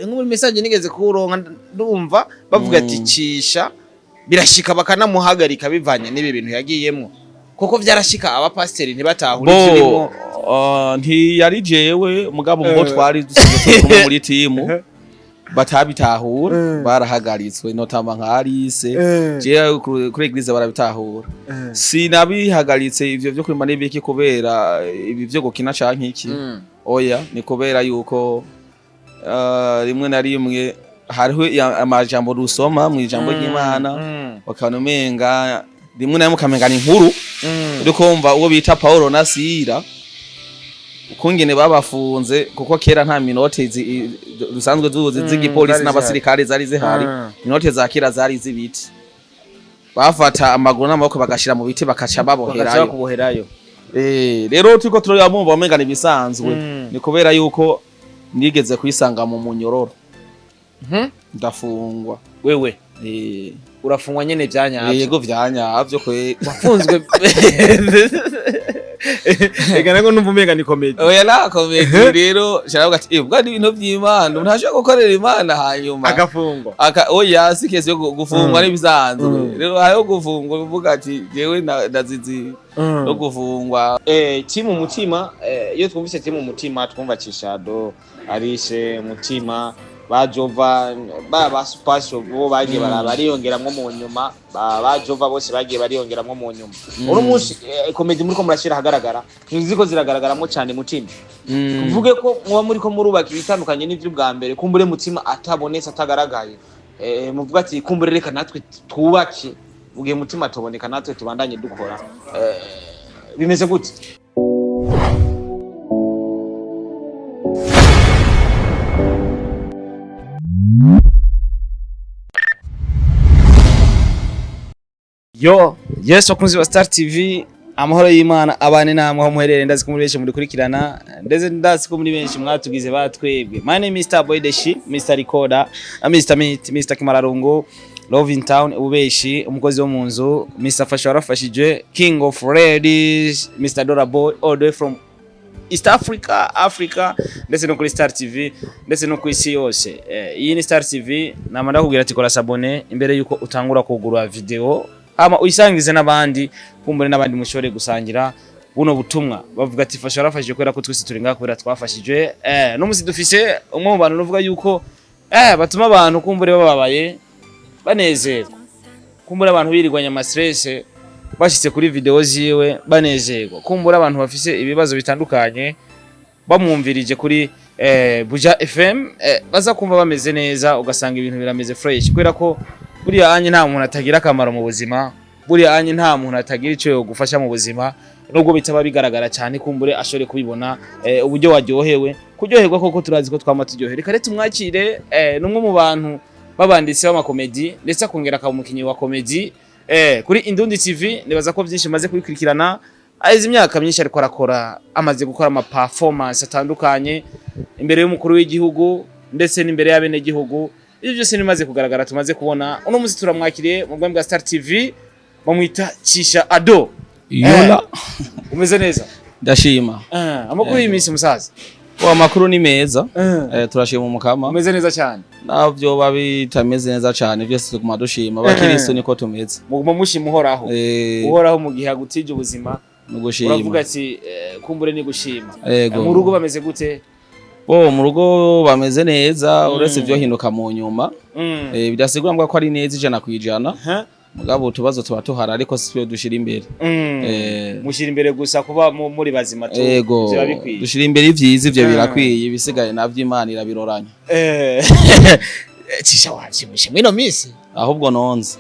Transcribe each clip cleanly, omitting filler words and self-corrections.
muri message nigeze kuronka ndumva bavuga ati cisha birashika bakanamuhagarika bivanye n'ibi bintu yagiyemo koko vyarashika abapasteri ntibatahura ivyo ntiyari jewe mugabo ngo twari dusigaye kumwe muri timu batabitahura barahagaritswe notamba nka Alice je kuri eglise barabitahura sinabihagaritse ivyo byo kwima n'ibiki kubera ibi byo gukina canke iki oya ni kubera yuko rimwe na rimwe hariho amajambo rusoma mu ijambo ry'Imana bakanomenga rimwe na rimwe kamengana inkuru ukumva uwo bita Paulo na Sila ukungene babafunze kuko kera nta minote rusanzwe zuzi z'igipolisi n'abasirikare zari zihari minote za kera zari zibiti bafata amaguru n'amaboko bagashira mu biti bakaca baboherayo rero turiko turayamumva bamengana ibisanzwe ni kubera yuko nigeze kwisanga mu munyororo ndafungwa wewe urafungwa nyene vyanyavyo yego vyanyavyo kwe wafunzwe ega nango numva umenga ni comedy oya la comedy rero cyaravuga ati bwa ibintu by'Imana ntashaka gukorera Imana hanyuma agafungwa oya sikese yo gufungwa n'ibisanzwe rero hayo gufungwa bivuga ati jewe ndazizi no gufungwa timu mutima iyo twumvise timu mutima twumva Cishado Arishe mutima bajova ba special bo bagiye bariyongeramwe mu nyuma bajova bose bagiye bariyongeramwe mu nyuma uno munsi comedy muri ko murashira hagaragara niziko ziragaragaramwe cyane mutima kuvuge ko muba muri ko murubaka ibitandukanye n'ivyo bwa mbere kumbure mutima atabonetse atagaragaye muvuga ati kumbure reka natwe twubake ugiye mutima tuboneka natwe tubandanye dukora bimeze gute Yes wakunzi wa Star TV amahoro y'Imana abane namwe ho muherere ndazi ko muri benshi muri kurikirana ndeze ndazi ko muri benshi mwatugize batwebwe my name is Mr. Bodyguard Mr. Recorder Mr. Meet Mr. Kimararungo Love in Town ubeshi umukozi wo munzu Mr. Fashije King of Ladies Mr. Dora Boy all the way from East Africa ndetse no kuri Star TV ndetse no ku isi yose iyi ni Star TV namanda kugira ati kora sabone imbere yuko utangura kugura video ama uyisangize n'abandi kumbure n'abandi mushore gusangira buno butumwa bavuga ati Fashije kwera ko twese turi ngakora twafashije no musi dufise umwe mu bantu nuvuga yuko batuma abantu kumbure bababaye banezerwa kumbure abantu birigwanya ama stress bashitse kuri video ziwe banezerwa kumbure abantu bafise ibibazo bitandukanye bamwumvirije kuri Buja FM baza kumva bameze neza ugasanga ibintu birameze fresh kwera ko buriya anye nta muntu atagira akamaro mu buzima buriya anye nta muntu atagira ico yo gufasha mu buzima nubwo bitaba bigaragara cyane kumbure ashore kubibona uburyo waryohewe kuryoherwa koko turazi ko twama turyohere reka rete umwakire numwe mu bantu babanditse b'amakomedi ndetse akongera akamukinyi wa komedi kuri Indundi TV nibaza ko byinshi maze kubikurikirana aize imyaka myinshi ariko arakora amaze gukora ama performance atandukanye imbere y'umukuru w'igihugu ndetse n'imbere y'abene gihugu ibyo byose nimaze kugaragara tumaze kubona uno muzi turamwakiriye mu bwa Star TV bamwita Cisha Ado yola umeze neza ndashima amakuru y'iminsi musaza amakuru ni meza turashima umukama umeze neza cyane navyo babitameze neza cyane byose tuguma dushima bakiristo niko tumeze muguma mushima uhoraho mu gihe agutije ubuzima nugushima uravuga ati kumbure ni gushima mu rugo bameze gute mu rugo bameze neza uretse byo hinduka mu nyuma bidasigura ko ari neza ijana kwijana mugabo tubazo tuba tuhara ariko siyo dushira imbere mushira imbere gusa kuba muri bazima tu ziba bikwiye dushira imbere ivyiza ivyo birakwiye bisigaye navyo Imana irabiroranya Cisha wanshimishe mwino misi ahubwo nonze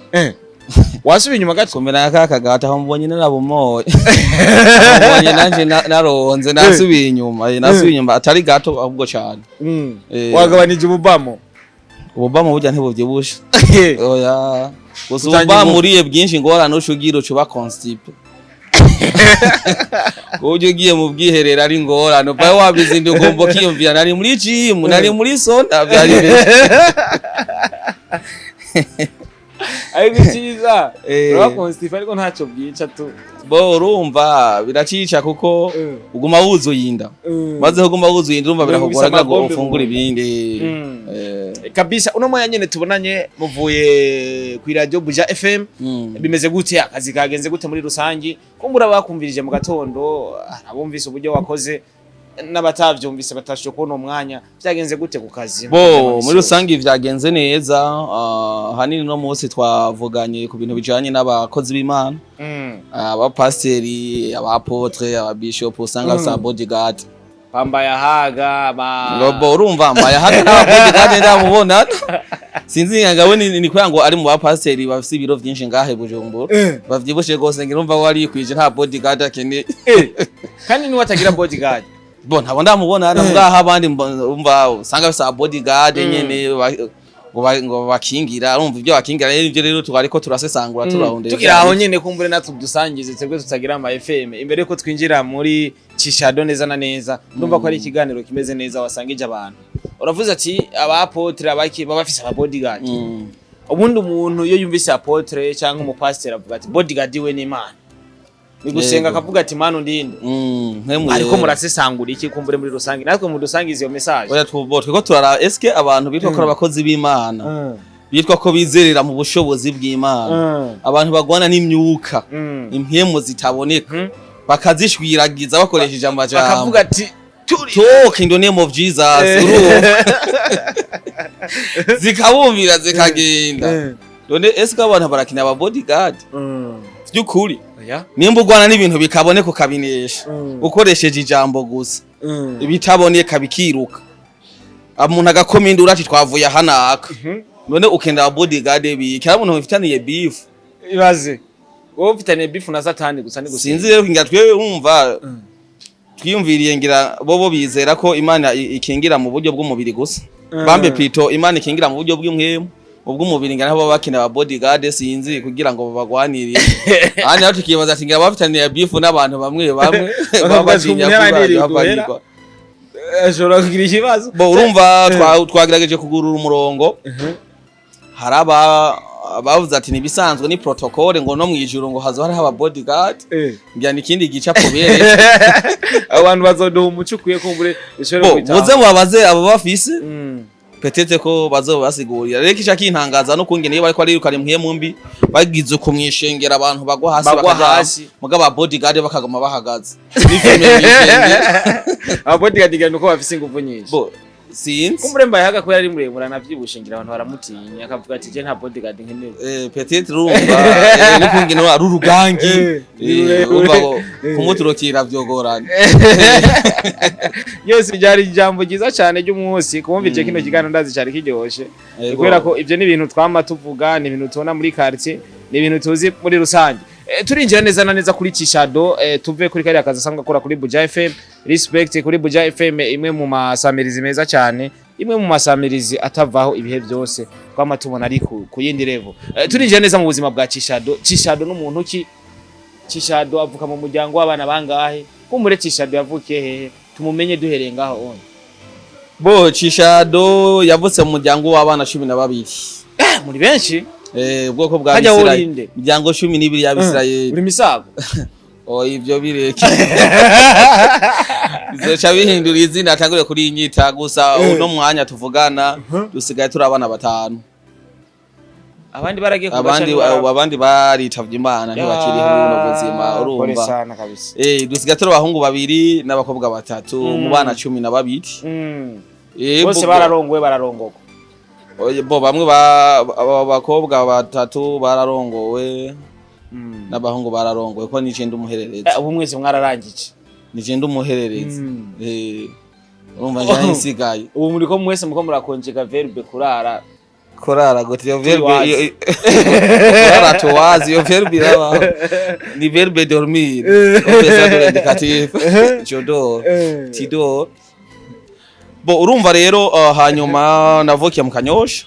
wasubiye inyuma gato komera kakagata aho mbonye narabumoye mbonye nanje naronze nasubiye inyuma atari gato ahubwo cyane wagabanije ububamo burya ntibuvyibusha oya gusuba muriye bwinshi ngorana ushugira ucuba constipe uje ugiye mu bwiherera ari ngorana baye wabizindi ugomba kiyumvira nari muri gym nari muri sonda byari ariko cyiza urakonstifa ariko ntacyo byica tu bo urumva biracica kuko uguma wuzuye inda maze uguma wuzuye inda urumva birakugora ngo ufungure ibindi kabisa. Uno moya nyene tubonanye muvuye ku radio Buja FM bimeze gute, akazi kagenze gute muri rusangi? Kumbura bakumvirije mu gatondo, abumvise uburyo wakoze n'abatavyumvise batashye kubona umwanya, byagenze gute ku kazi? Bo muri rusangi vyagenze neza, hanini no munsi twavuganye ku bintu bijanye n'abakozi b'Imana, abapasteri, abapotre, ababishop, usanga sa bodyguard pambaye haga bo urumva mbaye haga n'ababodyguard ndamubona sinzi ngabo ni kwanga ngo ari mu bapasteri bafise ibiro vyinshi ngahe Bujumbura bavyibushe gose ngirumva wari kwije nta bodyguard akene kandi ni watagira bodyguard bo ntabo ndamubona ngaha abandi umva usanga basa bodyguard nyene ngo bakingira urumva ibyo bakingira ibyo rero twariko turasesangura turahondera tukira aho nyene kumbure natwe dusangize twebwe tutagira ama FM imbere ko twinjira muri CISHA neza na neza ndumva ko ari ikiganiro kimeze neza wasangije abantu uravuze ati abapotre abaki babafise aba bodyguard ubundi umuntu iyo yumvise apotre cyangwa umupastor avuga ati bodyguard we ni Imana bigusenga akavuga ati Imana ndinde ariko murasesangura iki kumbure muri rusangi natwe mu dusangize iyo message oya twiko turara eske abantu bitwa ko abakozi b'Imana bitwa ko bizerera mu bushobozi bw'Imana abantu bagwana n'imyuka impyemo zitaboneka bakazishwiragiza bakoresheje amajambo bakavuga ati talk in the name of Jesus zikabumvira zikagenda none eske abantu barakina aba bodyguard byukuri nimba ugwana n'ibintu bikaboneka ukabinesha ukoresheje ijambo gusa ibitaboneka bikiruka umuntu agakomindura ati twavuye hanaka none ukenda bodyguard bikira umuntu ufitaniye beef ibaze wowe ufitaniye beef na Satani gusa ni gusa sinzi rero ngira twe umva twiyumviriye ngira bobo bizera ko Imana ikingira mu buryo bw'umubiri gusa bambe plito Imana ikingira mu buryo bw'imwemu ubw'umubiri ngana abo bakina ba bodyguard sinzi kugira ngo bagwanirire ahandi aho tukibaza ati ngira bafitaniye beef n'abantu bamwe babatinya kuba ashobora kugira ikibazo bo urumva twagerageje kugurura umurongo haraba bavuze ati nibisanzwe ni protocole ngo no mwijuru ngo hazo hari aba bodyguard ngira nikindi gica pobere abantu bazoduha umucukuye kumbure bishobora kwita muze mubabaze abo bafise petete ko bazobasigurira rero kica kintangaza no kungene iyo bariko arirukana impyemo mbi bagize kumwishengera abantu bagwa hasi mugaba bodyguard bakagoma bahagaze aba bodyguard ngene uko bafise ingufu nyinshi bo sinzi kumbure mbaye haga ko yari muremura navyibushingira abantu baramutinya akavuga ati je nta bodyguard nkeneye petete rumva ni kungene ari urugangi umva kumuturokira vyogorana yose byari ijambo giza cyane ry'umunsi kumvije kino kigano ndazi cyari kiryoshe kubera ko ivyo ni ibintu twama tuvuga ni ibintu tubona muri quartier ni ibintu tuzi muri rusange turinjira neza na neza kuri CISHA tuve kuri kari akaza sanga akora kuri Buja FM respect kuri Buja FM imwe mu masamirizi meza cyane imwe mu masamirizi atavaho ibihe byose twama tubona ari ku yindi level turinjira neza mu buzima bwa CISHA n'umuntu ki CISHA avuka mu muryango w'abana bangahe kumure CISHA yavukiye hehe tumumenye duhereye ngaho on bo CISHA yavutse mu muryango w'abana 12 muri benshi ubwoko bwa Isirayeli muryango 12 y'Abisirayeli uri misago ivyo bireke bizoca bihindura izina atangure kuri inyita gusa uno mwanya tuvugana dusigaye turi abana 5 abandi baragiye abandi baritavye Imana ntibakiriho mu buzima urumva dusigaye turi abahungu 2 n'abakobwa 3 mu bana 12 bose bararongoka bo bamwe abakobwa 3 bararongowe n'abahungu bararongowe ko nije ndumuherereza ubu mwese mwararangije nije ndumuherereza urumva njye nsigaye ubu muri ko mwese muko murakonjeka verbe kurara gute yo verbe kurara towazi yo verbe ni verbe dormir professeur de indicatif jodo tido bo urumva rero hanyuma navukiye mu Kanyosha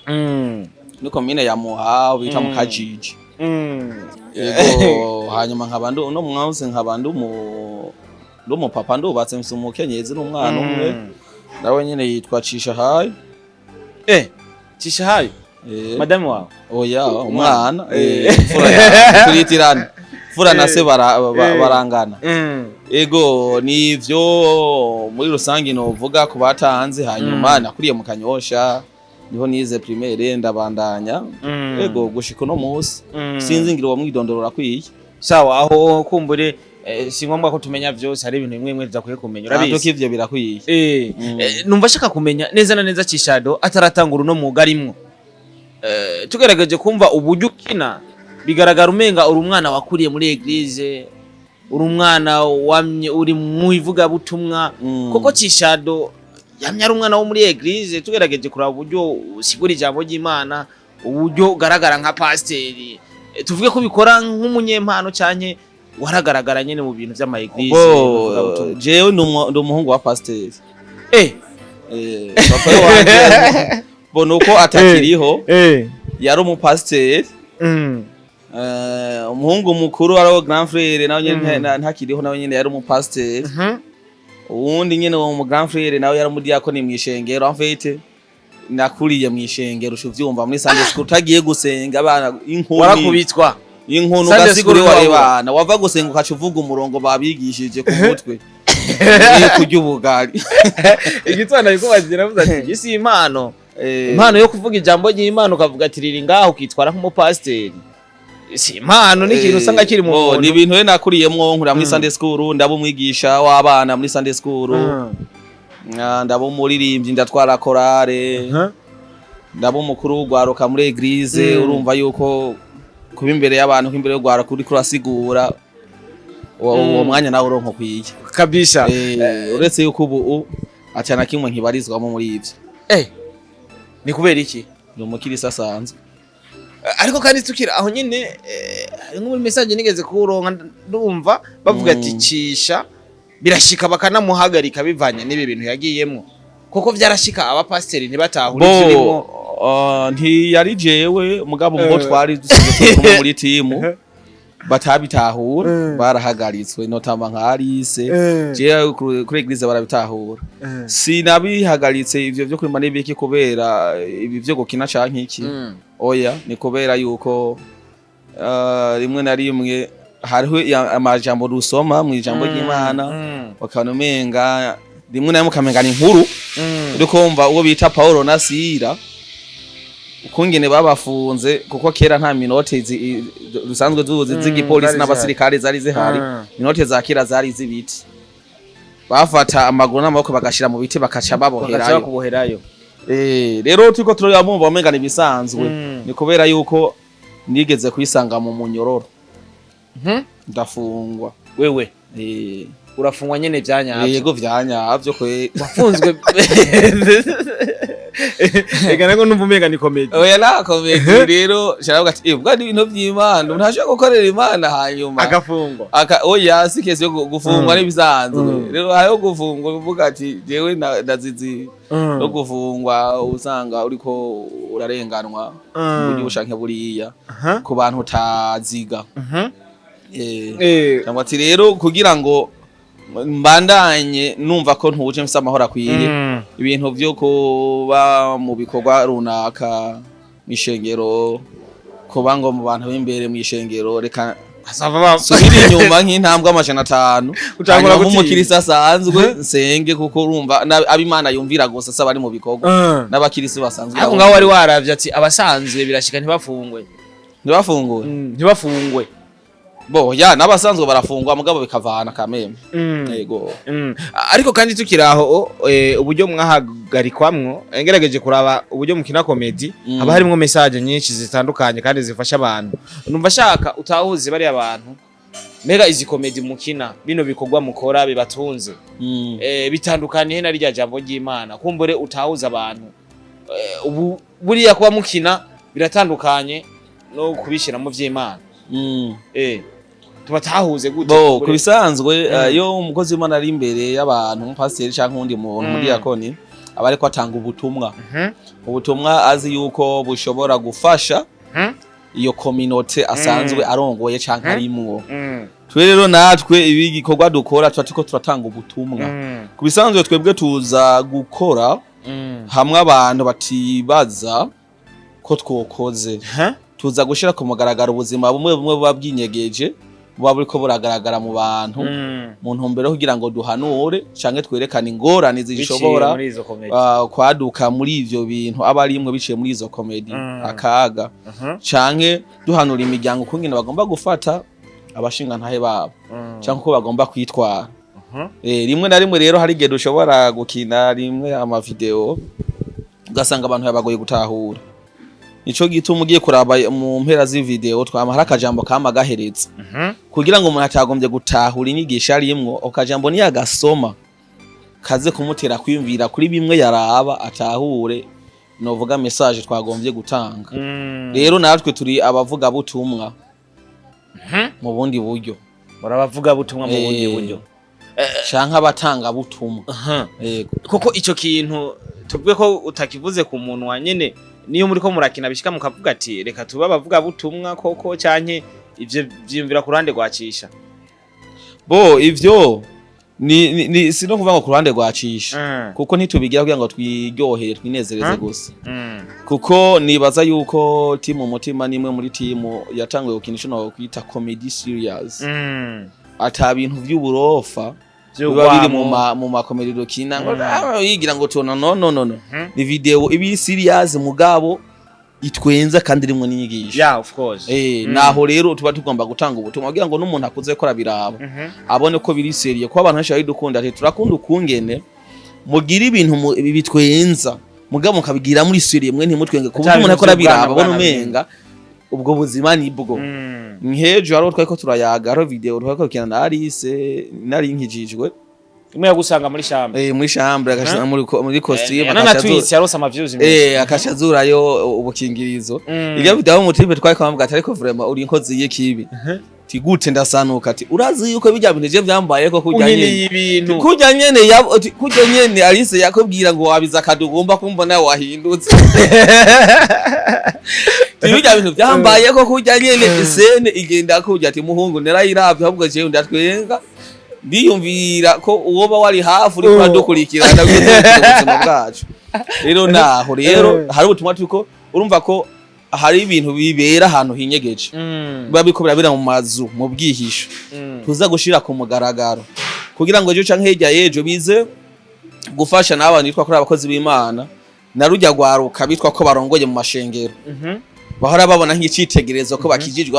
ni commune ya Muha bita mu Kajiji yego hanyuma nk'abantu no mwawuse nk'abantu mu papa ndubatse mfise umukenyezi n'umwana umwe nawe nyene yitwa CISHA CISHA madame wawe oya umwana turitirana fura na se barangana ego nivyo muri rusangi novuga ku batanze hanyuma nakuriye mu Kanyosha niho nize primaire ndabandanya ego gushika no musi sinzi ngiro wa mwidondorora kwiye sawa aho kumbure si ngombwa ko tumenya vyose hari ibintu bimwe bimwe bidakwiye kumenya urabizi ntabwo kivyo birakwiye numva shaka kumenya neza na neza CISHA ataratangura no mugarimwo tugerageje kumva uburyo ukina bigaragara umenga uri umwana wakuriye muri eglise uri umwana wamye uri mu ivuga butumwa koko CISHA yamye ari umwana wo muri eglise tugerageje kuraba uburyo usigura ijambo ry'Imana uburyo ugaragara nka pasiteri tuvuge ko bikora nk'umunyempano cyane waragaragara nyene mu bintu vy'ama eglise jewe ndo umuhungu wa pasiteri papa wanje bono ko atakiriho yari umupasiteri umuhungu mukuru ari grand frère nawe nyene ntakiriho nawe nyene yari umupasiteri uwundi nyene wo mu grand frère nawe yari umudiakoni mwishengero amfete nakuriye mwishengero ushuvyumva muri Sunday school tagiye gusenga abana inkoni warakubitwa inkoni ugasigure warebana wava gusenga ukacuvuga umurongo babigishije ku mutwe kurya ubugari igitwana yuko bagira navuze ati isi impano yo kuvuga ijambo ry'Imana ukavuga ati riri ngaho ukitwara nk'umupasiteri si impano n'ikintu usanga kiri mu muntu ni ibintu nakuriyemwo nkura muri Sunday school ndabo umwigisha w'abana muri Sunday school ndabo umuririmbyi ndatwara korale ndabo umukuru w'ugwaruka muri eglise urumva yuko kuba imbere y'abantu imbere yo gwara kuri kurasigura uwo mwanya nawe uronko kwiye kabisa uretse yuko ubu acana kimwe nkibarizwamo muri ivyo ni kubera iki ni umukirisa asanzwe ariko kandi tukira aho nyine nko muri message nigeze kuronka ndumva bavuga ati CISHA birashika bakanamuhagarika bivanye n'ibi bintu yagiyemo koko vyarashika abapasiteri ntibatahure kirimo ntiyari jewe mugabo ngo twari dusigaye muri timu batabitahura barahagaritswe notamba nka Ashize je kuri eglise barabitahura sinabihagaritse ivyo byo kurima n'ibiki kubera ibi byo gukina canke iki oya ni kubera yuko rimwe na rimwe hariho amajambo rusoma mu ijambo ry'Imana bakanomenga rimwe na rimwe kamengana inkuru urikumva uwo bita Paulo na Sila ukungene babafunze kuko kera nta minote rusanzwe zuzi z'igipolisi n'abasirikare zari zihari minote za kera zari z'ibiti bafata amaguru n'amaboko bagashira mu biti bakaca baboherayo rero turiko turayamumva bamengana ibisanzwe ni kubera yuko nigeze kwisanga mu munyororo ndafungwa wewe urafungwa nyene vyanyavyo yego vyanyavyo kwe wafunzwe ega nako numva umenga ni comedy oya na comedy rero sharavuga ati bwa ibintu vy'Imana ntashaka gukorera Imana hanyuma agafungwa oya sikeze yo gufungwa n'ibisanzwe rero hayo gufungwa uvuga ati jewe ndazizi no gufungwa usanga uriko urarenganwa buryo bushanke buriya ku bantu utaziga cyangwa ati rero kugira ngo mbandanye numva ko ntuje mfise amahoro akwiye ibintu byo kuba mu bikorwa runaka mishengero kuba ngo mu bantu b'imbere mwishengero reka subira inyuma nk'intambwe amajana 5 utangura umukirisa asanzwe nsenge kuko urumva abimana yumvira gose saba ari mu bikorwa n'abakirisi basanzwe ariko ngaho wari waravye ati abasanzwe birashika ntibafungwe bo ya nabasanzwe barafungwa mugabo bikavana kameme yego ariko kandi tukiraho uburyo mwahagarikwamwo ngerageje kuraba uburyo mukina comedy haba harimo message nyinshi zitandukanye kandi zifasha abantu numva shaka utahuze bari abantu mega izi comedy mukina bino bikorwa mukora bibatunze bitandukanye na rya jambo ry'Imana kumbure utahuza abantu ubu buriya kuba mukina biratandukanye no kubishira mu vy'Imana tubatahuze gute bo kubisanzwe yo umukozi w'Imana ari imbere y'abantu umupasiteri canke undi muntu muri yakoni abari ko atanga ubutumwa ubutumwa azi yuko bushobora gufasha iyo community asanzwe arongoye canke arimwo twe rero natwe ibi gikorwa dukora twatiko turatanga ubutumwa kubisanzwe twebwe tuza gukora hamwe abantu batibaza ko twokoze tuza gushira ku mugaragaro ubuzima bumwe bumwe buba bwinyegeje buba buriko buragaragara mu bantu mu ntumbero kugira ngo duhanure canke twerekane ingorane zishobora kwaduka muri ivyo bintu aba arimwe biciye muri izo komedi akaga canke duhanura imiryango kungene bagomba gufata abashinga ntahe babo canke ko bagomba kwitwara rimwe na rimwe rero hari igihe dushobora gukina rimwe ama video ugasanga abantu yabagoye gutahura nico gituma ugiye kuraba mu mpera z'ivideo twamara akajambo kama gaheretse kugira ngo umuntu atagombye gutahura inyigisho arimwo okajambo ni yagasoma kaze kumutera kwiyumvira kuri bimwe yaraba atahure novuga message twagombye gutanga rero natwe turi abavuga butumwa mu bundi buryo barabavuga butumwa mu bundi buryo canka batanga butumwa yego koko ico kintu tubwe ko utakivuze ku muntu wanyene niyo muri ko murakina bishika mukavuga ati reka tuba bavuga butumwa koko canke ivyo vyiyumvira ku ruhande rwacisha bo ivyo ni sino kuvuga ngo ku ruhande rwacisha kuko ntitubigira kugira ngo twiryohere twinezereze gusa kuko nibaza yuko timu mutima nimwe muri timu yatanguye gukinisha no kwita comedy serious ata bintu vy'uburofa biba biri mu makomedi dukina ngo yigira ngo tona no ni video ibi serious mugabo itwenza kandi rimwe n'inyigisho yeah of course naho rero tuba tugomba gutanga ubutumwa kugira ngo n'umuntu akuze ko rabiraba abone ko biri serious ko abantu bashaka dukunda ati turakunda ukungene mugira ibintu bitwenza mugabo mukabigira muri serious mwe ntimutwenge ku buryo umuntu akora biraba abone umenga ubwo buzima nibwo nkejo haro twako turayaga haro video twako kina na Ashize nari nkijijwe imwe yagusanga muri chambre muri chambre agashana muri costume akashazura yarosa ama views akashazura yo ubukingirizo iyo video mu tipe twako bamvuga ati ariko vraiment uri inkozi y'ikibi tigute ndasanuka ati urazi yuko bijya bintu je vyambaye ko kujya nyene Ashize yakubwira ngo wabiza kadugomba kumbona wahindutse Tibijya bintu byambaye ko kujya nyene sene igenda kujya ati muhungu nerayiravye ahubwo je ndatwenga ndiyumvira ko uwoba wari hafu uri kwadukurikirana ubuzima bwacu rero naho rero hari ubutumwa tuko urumva ko hari ibintu bibera ahantu hinyegeje biba bikobera bira mu mazu mu bwihisho tuza gushira ku mugaragaro kugira ngo ejo canke hirya yejo bize gufasha n'abantu bitwa kuri abakozi b'Imana narujya gwaruka bitwa ko barongoye mu mashengero bahora babona nk'icitegerezo ko bakijijwe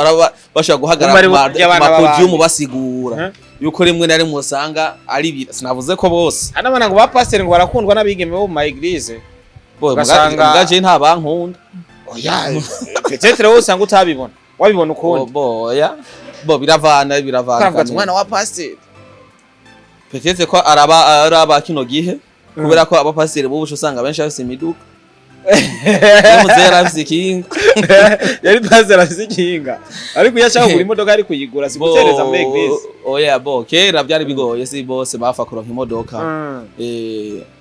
bashaka guhagarara mu podium basigura yuko rimwe na rimwe usanga ari sinavuze ko bose anabana ngo ba pastor ngo barakundwa n'abigeme bo mu eglise ugasanga ngaje nta bankunda oya peut-être wowe usanga utabibona wabibona ukundi bo biravana umwana wa pastor peut-être ko araba kino gihe kubera ko aba pastor bo usanga benshi bafise imiduka Muzera afisikinga yari pastor afisikinga ariko yashaka kugura imodoka ari kuyigura sigutereza muri eglise oya bo kera byari bigoye si bose bafa kuronka imodoka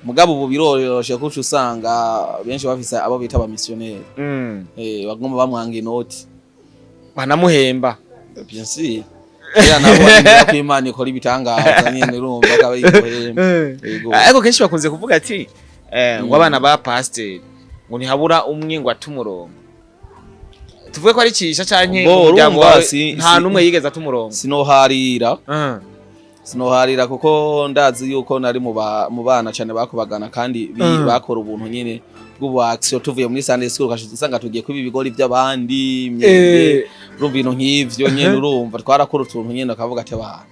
mugabo ubu biroroshe kuko usanga benshi bafise abo bita aba missionnaire bagomba bamwanga inoti banamuhemba bien sûr ya nabo ko Imana ikora ibitangaza nyene urumva akabayihemba ariko kenshi bakunze kuvuga ati ngo abana ba pastor ngo ntihabura umwe ngo atumurongo tuvuge ko ari CISHA canke umuryango nta numwe yigeza atumurongo sinoharira kuko ndazi yuko nari mu bana cyane bakubagana kandi bakora ubuntu nyine bw'ubu action tuvuye muri Sunday school ukashusanga tugiye kwiba ibigori by'abandi myende urumva ibintu nk'ivyo nyene urumva twarakora utuntu nyene akavuga ati abana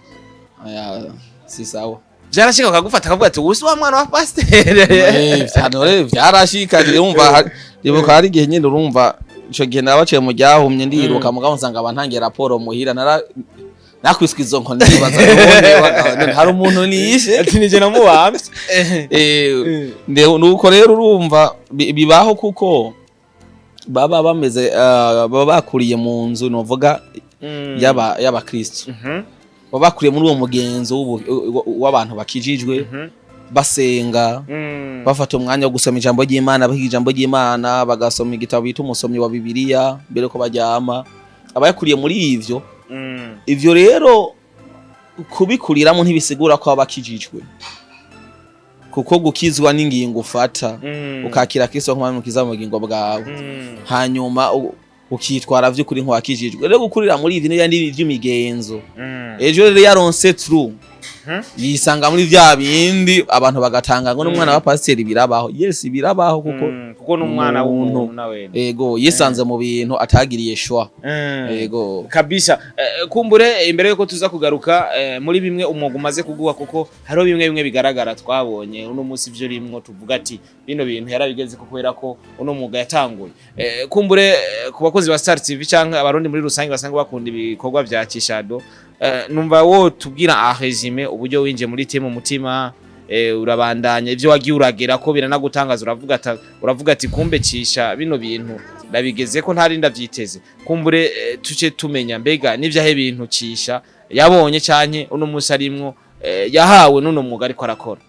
aya si sawa byarashika ukagufata akavuga ati ubusi wa mwana wa pastor cyane byarashika urumva ibuka hari igihe nyine urumva ico gihe nabaciye mu ryahumye ndiruka mugabo nsanga abantangiye raporo muhira nakwiswe izo nko ndibaza none hari umuntu niyishe ati nije namuwamye nuko rero urumva bibaho kuko baba bameze baba bakuriye mu nzu novuga yaba Kristo bakuriye muri uwo mugenzo w'abantu bakijijwe basenga bafata umwanya wo gusoma ijambo ry'Imana bahiga ijambo ry'Imana bagasoma igitabo bita umusomyi wa Bibiliya mbere ko bajyama abayakuriye muri ivyo rero kubikuriramo ntibisigura ko abakijijwe kuko gukizwa n'ingingo ufata ukakira Kristo nk'umwami mukiza mu bugingo bwawe hanyuma ukitwara vy'ukuri nk'uwakijijwe rero gukurira muri ivi n'yandi by'imigenzo ejo rero yaronse true yisanga muri vya bindi abantu bagatanga ngo n'umwana wa pasiteri birabaho yes birabaho kuko n'umwana w'umuntu nawe yego yisanze mu bintu atagiriye shwa yego kabisa kumbure imbere yuko tuza kugaruka muri bimwe umwuga umaze kuguha kuko hariho bimwe bigaragara twabonye uno munsi ivyo rimwe tuvuga ati bino bintu yarabigeze kubera ko uno mwuga yatanguye kumbure ku bakozi ba Star TV canke abarundi muri rusange basanga bakunda ibikorwa vya Kishado numva wo tubwira ahezime uburyo winje muri team mutima urabandanya ivyo wagiye uragera ko biranagutangaza uravuga ati kumbe cisha bino bintu ndabigeze ko ntari ndavyiteze kumbure tuce tumenya mbega n'ivyahe ibintu cisha yabonye canke uno munsi arimwo yahawe nuno mwuga ariko arakora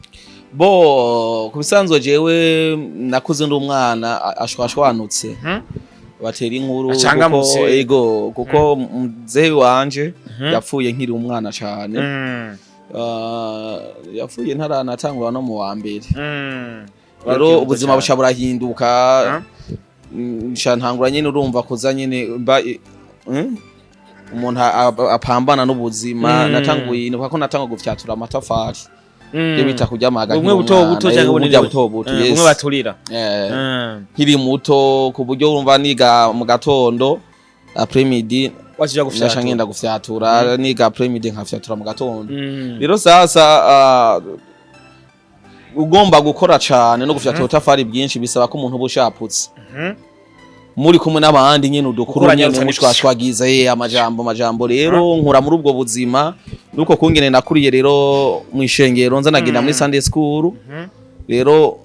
bo kubisanzwe jewe nakuze ndi umwana ashwashwanutse batera inkuru kuko ego kuko mzee wanje yapfuye nkiri umwana cyane yapfuye ntaranatangura no mu wa mbere rero ubuzima busha burahinduka ntangura nyine urumva kuza nyine umuntu apambana n'ubuzima natanguye nuko natanga gufyatura amatafari bita kujya magaga umwe buto cyangwa buto umwe baturira nkiri muto ku buryo urumva niga mu gatondo après-midi ngenda gufyatura niga après-midi nkafyatura mu gatondo rero sasa ugomba gukora cyane no gufyatura utafari byinshi bisaba ko umuntu bushaputse muri kumwe n'abandi nyine udukuru nyine mushwashwagiza amajambo rero nkura muri ubwo buzima nuko kungene nakuriye rero mu ishengero nzanagenda muri Sunday school rero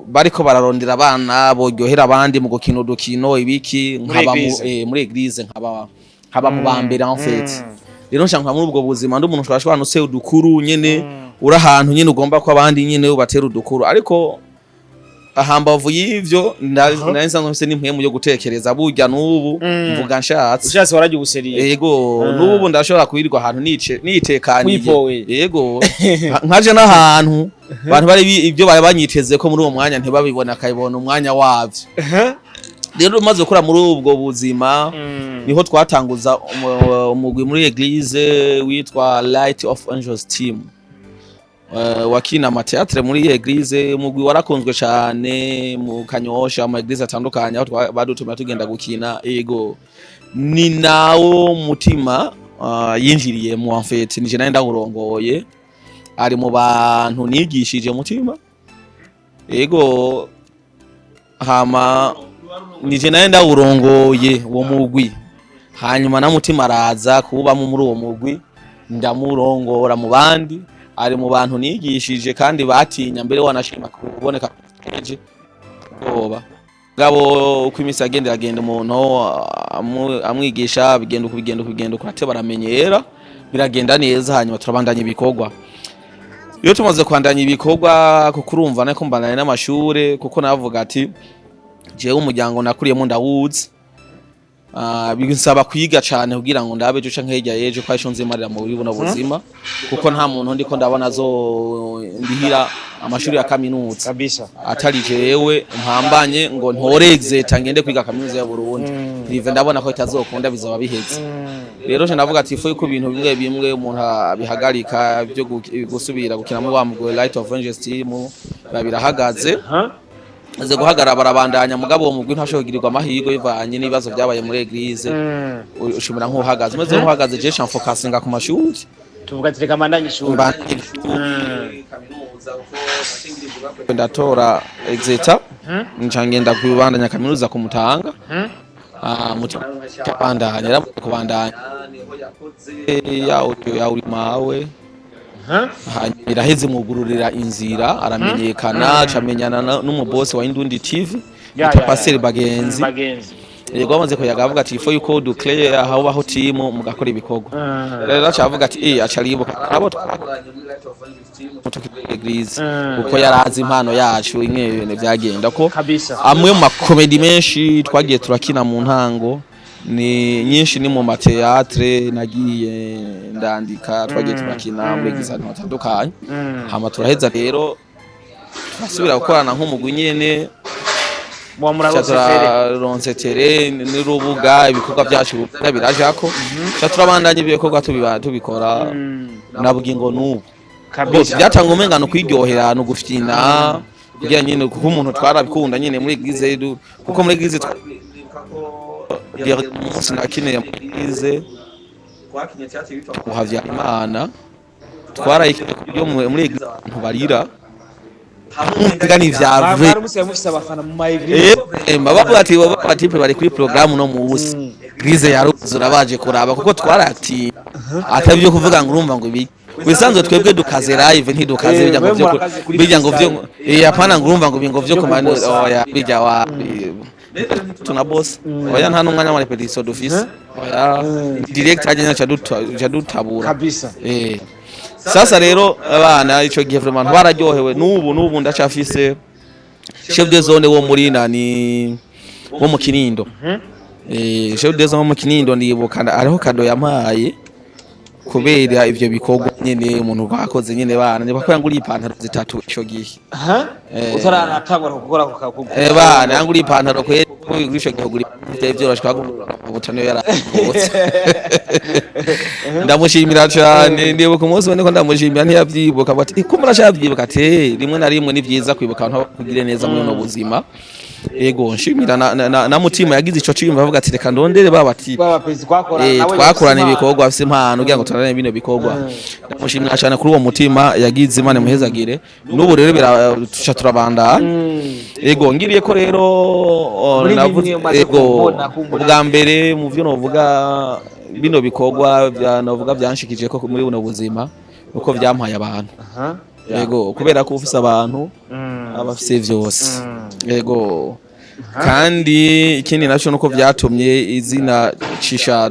bariko bararondera abana boryohera abandi mu gukina udukino ibiki nkaba muri eglise nkaba mu bambere en fait rero nshanka muri ubwo buzima ndi umuntu ushwashwanutse udukuru nyine uri ahantu nyine ugomba ko abandi nyine ubatera udukuru ariko ahambavu y'ivyo nsanzwe mfise n'impwemu yo gutekereza burya n'ubu mvuga nshatse waraje ubuseriye yego n'ubu ndashobora kuyirirwa ahantu nitekaniye yego nkaje n'ahantu abantu bari ibyo banyiteze ko muri uwo mwanya ntibabibona kayibona umwanya wavyo rero maze gukora muri ubwo buzima niho twatanguza umugwi muri eglise witwa Light of Angels team wakina amateatre muri eglise umugwi warakunzwe cyane mu Kanyosha mu eglise atandukanye aho badutumira tugenda gukina yego ni nawo mutima yinjiriye mu enfete nije nenda urongoye ari mu bantu nigishije mutima yego hama nije nenda urongoye wo mugwi hanyuma na mutima araza kuba muri uwo mugwi ndamurongora mu bandi ari mu bantu nigishije kandi batinya mbere wanashima kuboneka keje goba gabo uko imisi agenda umuntu amwigisha bigenda kurate baramenyera biragenda neza hanyuma turabandanya ibikorwa iyo tumaze kwandanya ibikorwa kuko urumva nako mbandanya n'amashure kuko navuga ati jewe umuryango nakuriyemo ndawuzi binsaba kwiga cyane kugira ngo ndabe cyo canke hirya yeje kwa isho nzimarira mu buri buzima kuko nta muntu ndiko ndabona zo ndihira amashuri ya kaminuza kabisa atari jewe mpambanye ngo ntoreze tangende kwiga kaminuza ya Burundi rive ndabona ko itazokunda bizaba biheze rero je navuga ati fo yuko ibintu bimwe umuntu abihagarika byo gusubira gukina mu bamugwe Light of Avengers team babirahagaze aze guhagarara barabandanya mugabo uwo mugwi ntashogirirwa amahirwe bivanye n'ibibazo byabaye muri eglise ushimira nk'uhagaze maze nk'uhagaze je chan focusinga ku mashuri tuvuga ati reka mandanye ishuri ndatora exeta ncangenda kubandanya kaminuza ku Mutanga mutabandanya kubandanya niho yakoze ya uri mawe iraheze mugururira inzira aramenyekana camenyana n'umubosi wa Indundi TV Pascal Bagenzi yego amaze ko yagavuga ati fo yuko declare aho baho team mugakora ibikorwa rero acavuga ati acaribuka abo eglise uko yarazi impano yacu imwe ibintu byagenda ko amwe mu makomedi menshi twagiye turakina mu ntango ni nyinshi ni mu mateatre nagiye ndandika twagiye turakina muri eglise atandukanye hama turaheza rero turasubira gukorana nk'umugwi nyene mu muraronsefere ronsetere n'urubuga ibikorwa byacu birajako turabandanya ibikorwa tubikora nabugingo n'ubu kabisa byatanga umengano kwiryohera no gufyina kugira nyine kuko umuntu twarabikunda nyine muri eglise kuko muri eglise umunsi nakineye muri eglise twakinye cyatsi bitwa kuhavya Imana twarayikinye kubyo muri eglise ntubarira ngani vya vrai bari mufise abafana mu ma eglise bavuga ati bari kuri programme no mu busi eglise yaruzura baje kuraba kuko twarati atabyo kuvuga ngo urumva ngo ibi wisanzwe twebwe dukaze live ntidukaze bijya ngo byo yapana ngo urumva ngo bingo byo kumana oya bijya wa tuna boss oya nta numwanya wa repetition d'office oya direct ajya dutabura kabisa sasa rero abana ico gihe vraiment bararyohewe nubu ndacafise chef de zone wo muri nani wo mu Kinindo chef de zone wo mu Kinindo ndibuka ariho kado yamaye kubera ivyo bikorwa nyene umuntu bakoze nyene bana bakora nguri ipantaro zitatu ico gihe utaranatangwa gukora ku bana nguri ipantaro kwe ico gihe guri ivyo bashaka ubutano yarakotse ndamushimira cyane ndibuka umunsi wone ko ndamushimira ntiyavyibuka bati ko murashavyibuka ate rimwe na rimwe ni vyiza kwibuka abantu bakugire neza muri no buzima ego nshimira na mutima yagize ico cyimba bavuga ati reka ndondere babati twakorana ibikorwa afise impano kugira ngo turane bino bikorwa ndamushimira cyane kuri uwo mutima yagize Imana muhezagire n'ubu rero biraca turabanda ego ngiriye ko rero navuze ego ubwa mbere mu byo novuga bino bikorwa novuga byanshikije ko muri buno buzima uko byampaye abantu ego kubera ko ufise abantu abafise vyose ego kandi ikindi naco nuko byatumye izina CISHA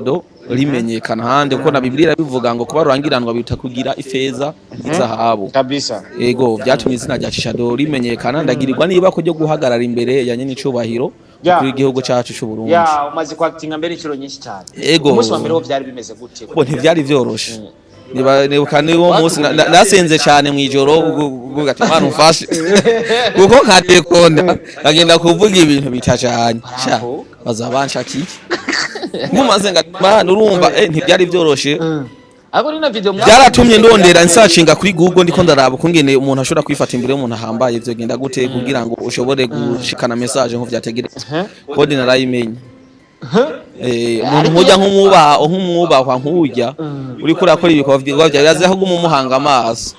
rimenyekana hande kuko na Bibiliya bivuga ngo kuba rurangiranwa bita kugira ifeza izahabu kabisa ego byatumye izina rya CISHA rimenyekana ndagirirwa niba ko ryo guhagarara imbere ya nyene icubahiro kuri igihugu cyacu cy'u Burundi umaze kwactinga mbere ikiro nyinshi cyane ego umunsi wa mbere wo byari bimeze gute bo ntivyari vyoroshe niba niwo munsi nasenze cyane mwijoro gugati mwana umfashe kuko nkatekonda agenda kuvuga ibintu bitacanye sha bazabanshaki nkumaze ngatmana urumva ntibyari byoroshe ako ni na video byaratumye ndondera nsacinga kuri Google ndiko ndaraba kungene umuntu ashobora kwifata imbere y'umuntu ahambaye byo genda gute kugira ngo ushobore gushikana message nko vyategereza kode narayimenya umuntu mujya nk'umwubahwa nk'ujya uri kurakora ibikorwa byawe yazaho gumuhanga amaso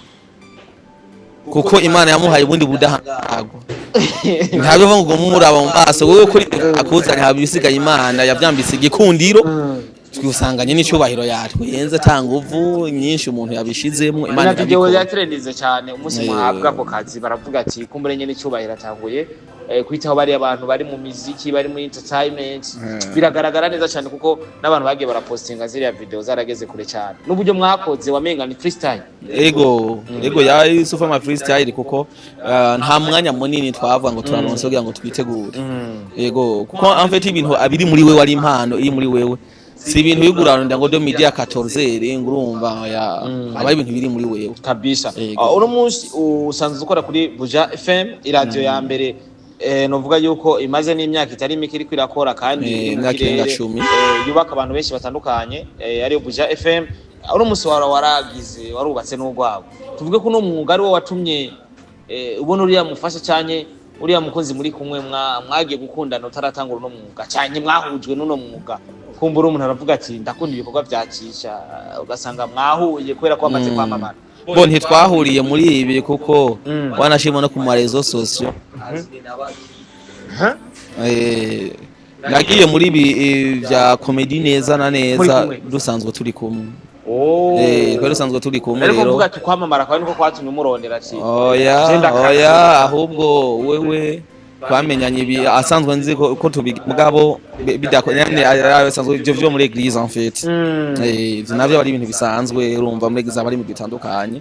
kuko Imana yamuhaye ubundi budahangarwa ntabivuga ngo mumuraba mu maso wowe kuri akuzanye habisigaye Imana yavyambise igikundiro twusanganye n'icubahiro yatwenze tanguvu nyinshi umuntu yabishizemo Imana video yatrendize cyane umunsi muhabwa ko kazi baravuga ati kumbure nyene icubahiro atanguye kwitaho bari abantu bari mu muziki bari mu entertainment biragaragara neza cyane kuko n'abantu bagiye barapostinga ziriya video zarageze kure cyane n'uburyo mwakoze wamenga ni freestyle ego yayi sufa ma freestyle kuko nta mwanya munini twavuga ngo turaronse kugira ngo twitegure ego kuko en fait ibintu abiri muri wewe ari impano iri muri wewe si ibintu bigurana ngo do media 14 ngurumva ya aba ibintu biri muri wewe kabisa uno munsi usanzwe ukora kuri Buja FM iradio ya mbere novuga yuko imaze n'imyaka itari mike iri kwirakora kandi yubaka abantu benshi batandukanye ari Buja FM uno munsi waragize warubatse n'ugwabo tuvuge ko no mwuga ari wo watumye ubona uriya mufasha cyane uriya mukozi muri kumwe mwagiye gukundana utaratangura no mwuga cyane mwahujwe n'uno mwuga kumbura umuntu aravuga ati ndakunda ibikorwa bya CISHA ugasanga mwahuye kubera ko amaze kwamamara bo ntitwahuriye muri ibi kuko wanashimwe no ku marezo sosio nagiye muri ibi bya comedy neza na neza dusanzwe turi kumwe twari dusanzwe turi kumwe rero uvuga ati kwamamara kwa niko kwatumye umurondera ati oya ahubwo wewe twamenyanye ibi asanzwe nzi ko tubigabo bidakonye asanzwe ivyo vyo muri eglise en fait ivyo navyo ari ibintu bisanzwe urumva muri eglise abari mu bitandukanye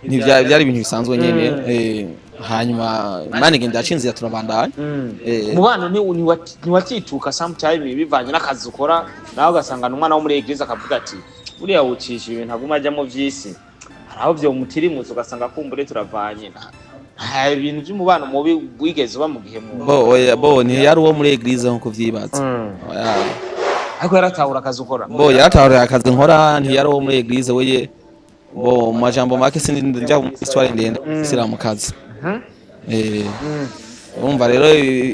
byari ibintu bisanzwe nyene hanyuma Imana igenda yacinze turabandanya mubano ntiwatituka sometime bivanye n'akazi ukora nawe ugasanga n'umwana wo muri eglise akavuga ati uriya wucisha ibintu aguma ajya mu vyisi haraho byo mutirimutse ugasanga kumbure turavanye ha ibintu by'umubano mubi wigeze uba mu gihe mu bo ni yari uwo muri eglise nko kuvyibaza ariko yaratahura akazi ukora bo yaratahura akazi nkora ntiyari uwo muri eglise weye bo majambo make sinjya mu histoire ndende sira mu kazi urumva rero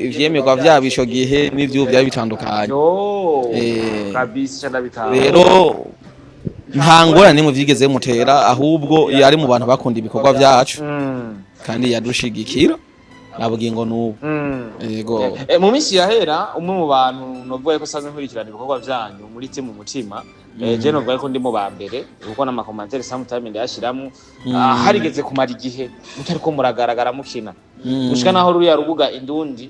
ivyemerwa vyabisho gihe n'ivyo byari bitandukanye kabisa ndabitaho rero nta ngorane mu vyigeze mutera ahubwo yari mu bantu bakunda ibikorwa vyacu kandi yadushigikira nabugingo n'ubu yego mu minsi yahera umwe mu bantu novuga ko saze nkurikirana ibikorwa vyanyu muri timu mutima je novuga ko ndimo ba mbere kuko na commentaire sometime ndashiramo harigeze kumara igihe mutari ko muragaragara mukina gushika naho ruriya rubuga indundi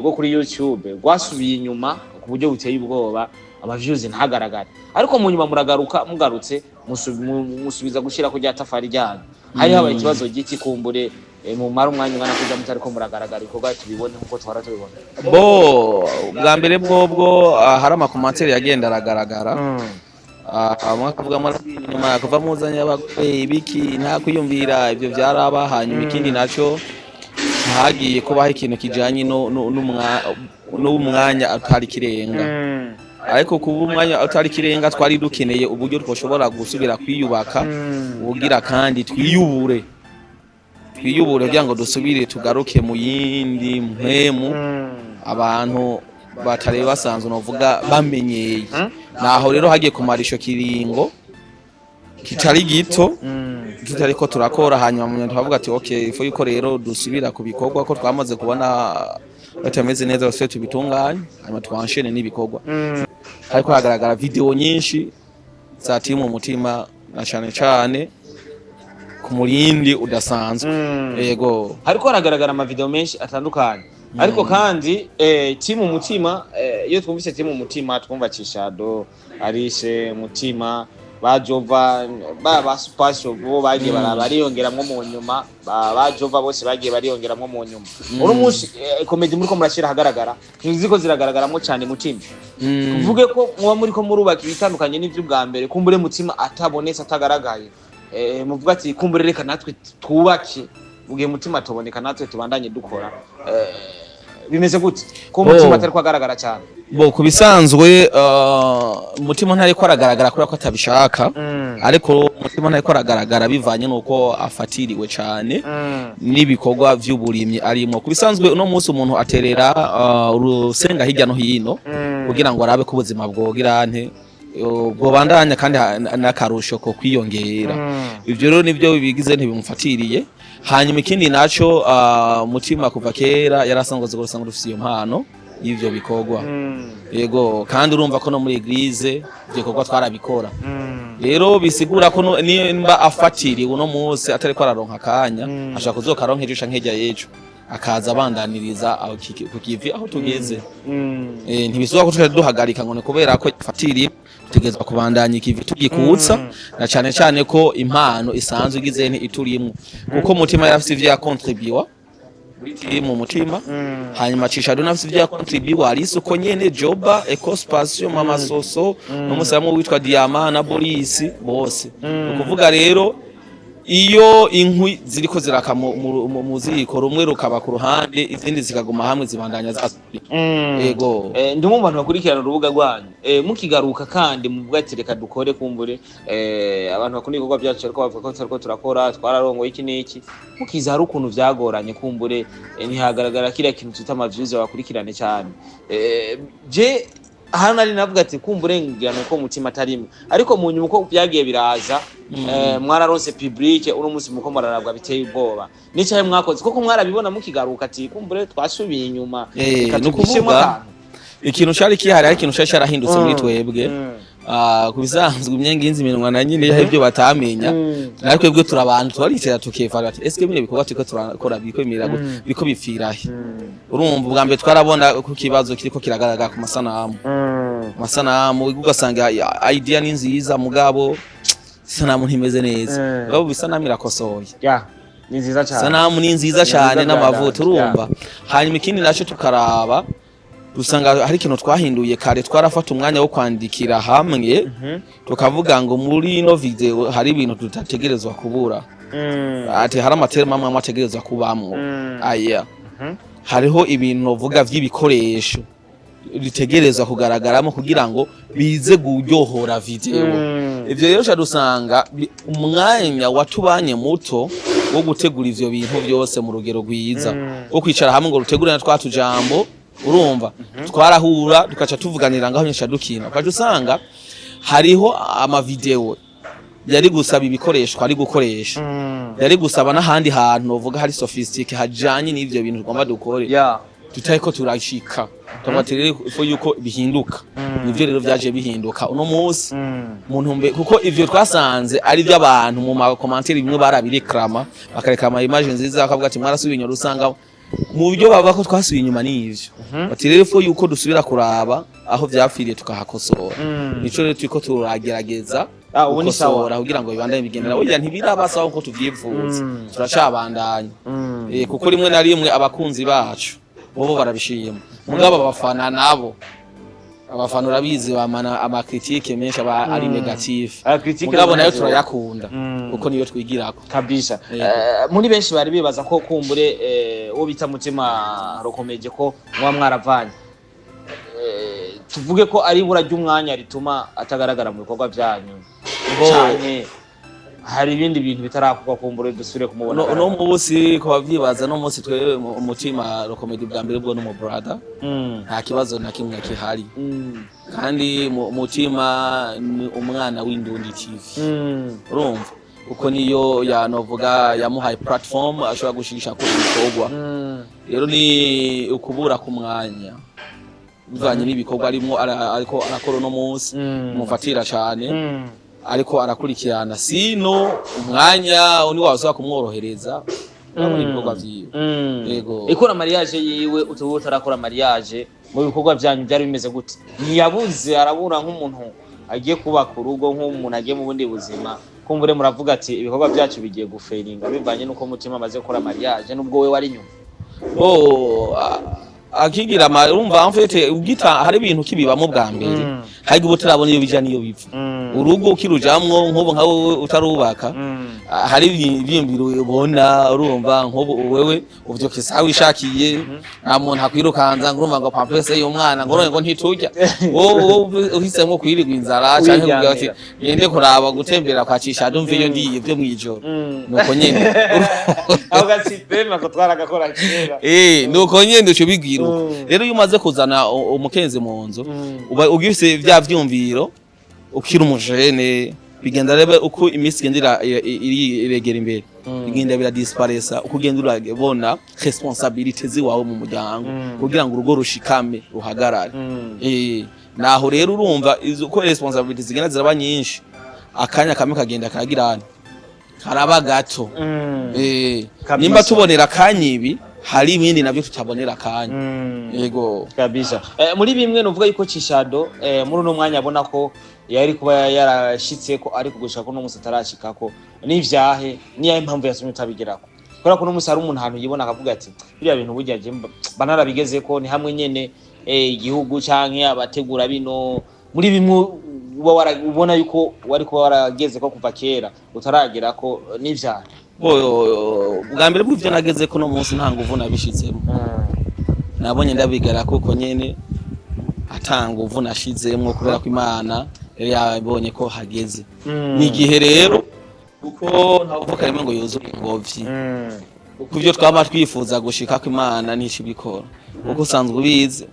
go kuri YouTube gwasubiye inyuma ku buryo buteye ubwoba abaviews ntagaragara ariko mu nyuma muragaruka mugarutse musubiza gushira ku ryatafari ryanyu hari haba ikibazo gikikumbure mu mara umwanya ngana kuja mutari ko muragaragara ibikorwa tubibone nkuko twara tubibona bo bwa mbere bwobwo hari amakomantere yagenda aragaragara amakavuga muri nyuma kuva muzanya ibiki nta kuyumvira ibyo byaraba hanyuma ikindi naco hagiye kubaho ikintu kijanye n'umwanya atari kirenga ariko kuba umwanya atari kirenga twari dukeneye uburyo twoshobora gusubira kwiyubaka ubugira kandi twiyubure kugira ngo dusubire tugaruke mu yindi mpemu abantu batari basanzwe novuga bamenyeye naho rero hagiye kumarisho kiringo kitari gito tutariko turakora hanyuma mu twavuga ati okay ifo yuko rero dusubira kubikorwa ko twamaze kubona batameze neza bose tubitunganye hanyuma twanshene n'ibikorwa ariko hagaragara video nyinshi za timu mutima na cyane ku murindi udasanzwe yego hariko haragaragara ama video menshi atandukanye ariko kandi timu mutima iyo twumvise timu mutima twumva Cishado Arishe mutima bajova ba Supershow bo bagiye bariyongeramwo mu nyuma bajova bose bagiye bariyongeramwo mu nyuma uri mushi comedy muri ko murashira hagaragara ziko ziragaragaramwo cyane mutima kuvuge ko muba muri ko murubaka ibitandukanye n'ivyo bwa mbere kumbure mutima atabonetse atagaragaye muvuga ati kumbure reka natwe twubake ugiye mutima tuboneka natwe tubandanye dukora bimeze gute ko mutima atari kwagaragara cyane bo kubisanzwe mutima ntari ko aragaragara kuri ko atabishaka ariko mutima ntari ko aragaragara bivanye nuko afatiriwe cyane nibikorwa vy'uburimyi arimo kubisanzwe uno munsi umuntu aterera urusenga hirya no hino kugira ngo arabe ko ubuzima bwogira ante bwo bandanya kandi nakarusho ko kwiyongera ivyo rero nivyo bigize ntibimfatiriye hanyuma ikindi naco mutima kuva kera yarasanzwe gusanga rufise iyo mpano y'ivyo bikorwa yego kandi urumva ko no muri eglise ivyo bikorwa twarabikora rero bisigura ko nimba afatiriwe uno munsi atari ko araronka akanya ashaka kuzokaronka ejo canke hirya y'ejo akaza abandaniriza aho kukivi aho tugeze ntibisuba ko duhagarika ngo kubera ko yafatiriye tugezwa kubandanya ikivi tugikutsa na cyane ko impano isanzwe igize nti iturimo kuko mutima yafise ivyo yakontribuwa mu mutima hanyuma Cishado nafise ivyo yakontribuwa Alice uko nyene Joba Ecospation Mama Soso n'umusamu witwa Diama na Boris bose ukuvuga rero iyo inkwi ziriko ziraka mu ziko rumwe rukaba ku ruhande izindi zikaguma hamwe zibandanya zasubira yego ndi mu bantu bakurikirana urubuga rwanyu mukigaruka kandi muvuga ati reka dukore kumbure abantu bakunda ibikorwa byacu ariko bavuga ko turiko turakora twararongoye iki n'iki mukiza hari ukuntu vyagoranye kumbure ntihagaragara kiriya kintu twita amaviews bakurikirane cyane je hano ari navuga ati kumburengirana ko mutima atarimo ariko mu nyuma uko byagiye biraza mwararonse public uno munsi muko mararabwa biteye ubwoba nicaye mwakoze koko mwarabibona mukigaruka ati kumbure twasubiye inyuma nukuvuga ikintu cyari kihari ikintu cyari cyarahindutse muri twebwe kubisanzwe imyenginzi iminwa na nyine y'ibyo batamenya ariko bwo turabantu twaricera tukefara ati eske bine bikorwa tuko turakora bikwemera biko bifirahe urumva ubwa mbere twarabona ku kibazo kiriko kiragaragara ku masanamu ugasanga idea ni nziza mugabo sanamu ntimeze neza mugabo bisanamu irakosoye ni nziza cyane sanamu ni nziza cyane n'amavuta urumva hanyuma ikindi naco tukaraba usanga hari ikintu twahinduye kare twarafata umwanya wo kwandikira hamwe tukavuga ngo muri no video hari ibintu tutategerezwa kubura ati hari amaterma amwe amategereza kubamwo aya hariho ibintu novuga vy'ibikoresho ritegerezwa kugaragaramo kugira ngo bize guryohora video ivyo rero dusanga umwanya watubanye muto wo gutegura ivyo bintu byose mu rugero rwiza wo kwicara hamwe ngo rutegure na twatujambo urumva twarahura dukaca tuvuganira ngaho nyesha dukina ukaje usanga hariho ama video yari gusaba ibikoresho ari gukoresha yari gusaba n'ahandi hantu uvuga hari sophistique hajanye n'ivyo bintu tugomba dukore tutayiko turashika tubaterere fo yuko bihinduka nivyo rero vyaje bihinduka uno munsi muntu mbe kuko ivyo twasanze ari by'abantu mu ma commentaire bimwe barabirekrama bakareka ama image nziza akavuga ati mwarasubiye inyuma usanga mu byo baba ko twasubiye inyuma n'ivyo baterere fo yuko dusubira kuraba aho vyapfiriye tukahakosora nico rero turiko turagerageza ubuni sawa kugira ngo bibandanye bigendera oya ntibirabasa uko tuvyifuza turacabandanya kuko rimwe na rimwe abakunzi bacu bobo barabishiyemo mugabo abafana nabo abafana urabizi bamana ama critique menshi aba ari negative mugabo nayo turayakunda kuko niyo twigirako kabisa muri benshi bari bibaza ko kumbure wo bita mutima rokomeje ko mwa mwaravanye tuvuge ko ari bura ry'umwanya rituma atagaragara mu bikorwa byanyu cyane hari ibindi bintu bitarakuba kumbure dusubire kumubona no munsi ko bavyibaza no munsi twe umutima rokomedi bwa mbere bwo no mu brother nta kibazo na kimwe kihari kandi mutima umwana w'Indundi TV urumva uko niyo yanovuga yamuhaye platform ashobora gushisha ko bikorwa rero ni ukubura ku mwanya bivanye n'ibikorwa arimo ariko arakora no munsi mufatira cyane ariko arakurikirana sino umwanya uni wazo kumworohereza muri ibikorwa vyiwe yego ikora mariage yiwe utubuta arakora mariage mu bikorwa byanyu byari bimeze gute ntiyabuze arabura nk'umuntu agiye kubaka urugo nk'umuntu agiye mu bundi buzima kumbure muravuga ati ibikorwa byacu bigiye guferinga bivanye nuko mutima amaze gukora mariage nubwo we wari nyuma akigira urumva amfete ugita hari ibintu kibibamo bwa mbere hari gubutarabona iyo bija niyo biva urugo ukirujamwo nkobo nkawe utarubaka hari ibyimbiro ubona urumva nkobo wewe uvyo kisa wishakiye nta muntu akwirukanza ngurumva ngo pampese yo mwana ngo ntiturya wowe uhisemo kwirigwa inzara cyane kuvuga ati yende kuraba gutembera kwacisha ndumva iyo ndiye byo mwijoro nuko nyene aho gatsipema ko twaragakora kera nuko nyene cyo bigira rero iyo umaze kuzana umukenzi mu nzu uba ugifise vya vyumviro ukira umujene bigenda rebe uko imisi gendira iregera imbere bigenda bira disparesa ukugenda urabona responsabilité ziwawe mu muryango kugira ngo urugo rushikame ruhagarare naho rero urumva uko responsabilité zigenda ziraba nyinshi akanya kamwe kagenda karagirana karaba gato nimba tubonera kanyibi hari ibindi navyo tutabonera kanya yego kabisa muri bimwe novuga yuko CISHA muri no mwanya abona ko yari kuba yarashitse ko ari kugushaka ko no musatarashika ko n'ivyahe niya impamvu yasumye utabigerako kora ko no musari umuntu hantu yibona akavuga ati biriya bintu burya je banarabigeze ko ni hamwe nyene igihugu canke abategura bino muri bimwe ubona yuko wari kuba warageze ko kuva kera utaragera ko n'ivyahe bwa mbere bw'ivyo nageze ko no munsi nta nguvu nabishitsemo nabonye ndabigara koko nyene atanga uvu nashizemo kubera ko Imana yari yabonye ko hageze ni gihe rero uko ntavuka rimwe ngo yuzuye ingovyi uko ivyo twaba twifuza gushika ko Imana ntishibikora uko usanzwe ubizi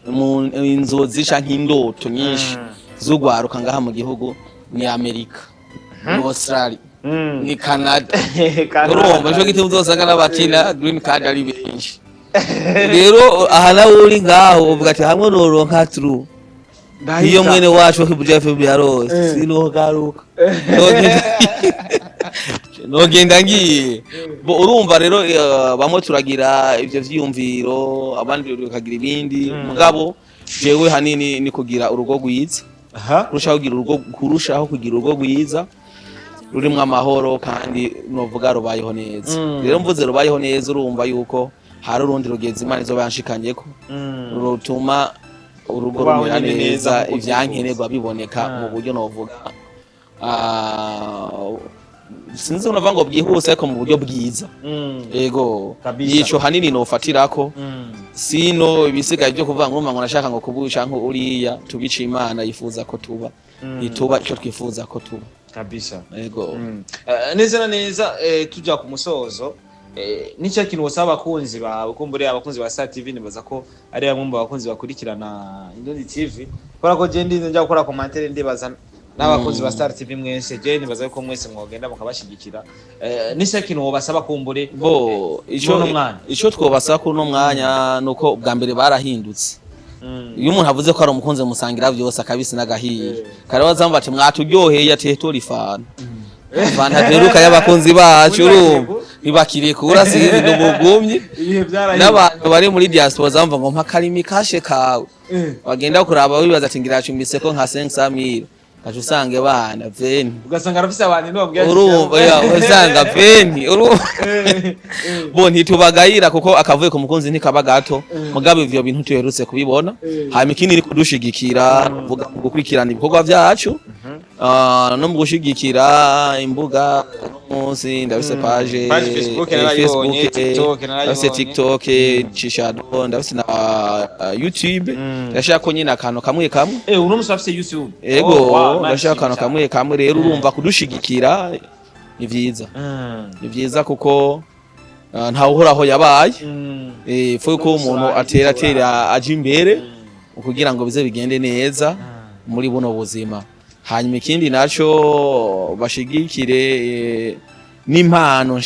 mu inzozi canke indoto nyinshi zugwaruka ngaha mu gihugu ni Amerika ni Australia ni Canada urumva cyo gite uzosanga n'abakina green card ari benshi rero aha nawe uri ngaho uvuga ati hamwe noronka true iyo mwene wacu kibuje February sino garuka nogenda ngiye urumva rero bamwe turagira ivyo vyiyumviro abandi bakagira ibindi mugabo jewe hanini ni kugira urugo rwiza kurushaho kugira urugo rwiza rurimwe amahoro kandi novuga rubayeho neza rero mvuze rubayeho neza urumva yuko hari urundi rugezi Imana izo banshikanyeko rutuma urugo rumera neza ivyankenerwa biboneka mu buryo novuga sinzi unava ngo bwihuse ariko mu buryo bwiza yego ico hanini nofatirako sino ibisigaye byo kuvuga ngo nashaka ngo kubusha nko uriya tubica Imana yifuza ko tuba ituba ico twifuza ko tuba kabisa yego neza na neza tujya ku musozo nicyo kintu wasaba abakunzi bawe kumbure abakunzi ba Star TV nibaza ko ari bamwe mu bakunzi bakurikirana Indundi TV kora ko je ndinze njya gukora commentaire ndibaza n'abakunzi ba Star TV mwese je nibaza ko mwese mwogenda mukabashigikira nicyo kintu basaba kumbure bo ico twobasaba ko no mwanya nuko bwa mbere barahindutse iyo umuntu avuze ko ari umukunzi musangira byose akabisi n'agahiye kare wazamba ati mwaturyoheye ate torifana Fanta deruka y'abakunzi bacu urumva ibakiriye kura sinzi n'umugumye n'abantu bari muri diaspora zamva ngo mpakarimi kashe kawe bagenda kuraba bibaza ati ngira acumbise ko nka 500,000 kaje usange bana veni ugasanga arafise abantu n'ubabwiye urumva usanga veni urumva bo ntitubagayira kuko akavuye ku mukunzi ntikaba gato mugabe ivyo bintu tuherutse kubibona hanyuma ikindi ni kudushigikira vuga gukurikirana ibikorwa byacu no mu gushigikira imbuga munsi ndabise page Facebook ndabise TikTok CISHA ndabise na YouTube ndashaka ko nyine akantu kamwe uno musi afise YouTube ego ndashaka akantu kamwe rero urumva kudushigikira ni vyiza kuko nta uhoraho yabaye fo ko umuntu atera aje imbere kugira ngo bize bigende neza muri buno buzima hanyuma ikindi naco bashigikire n'impano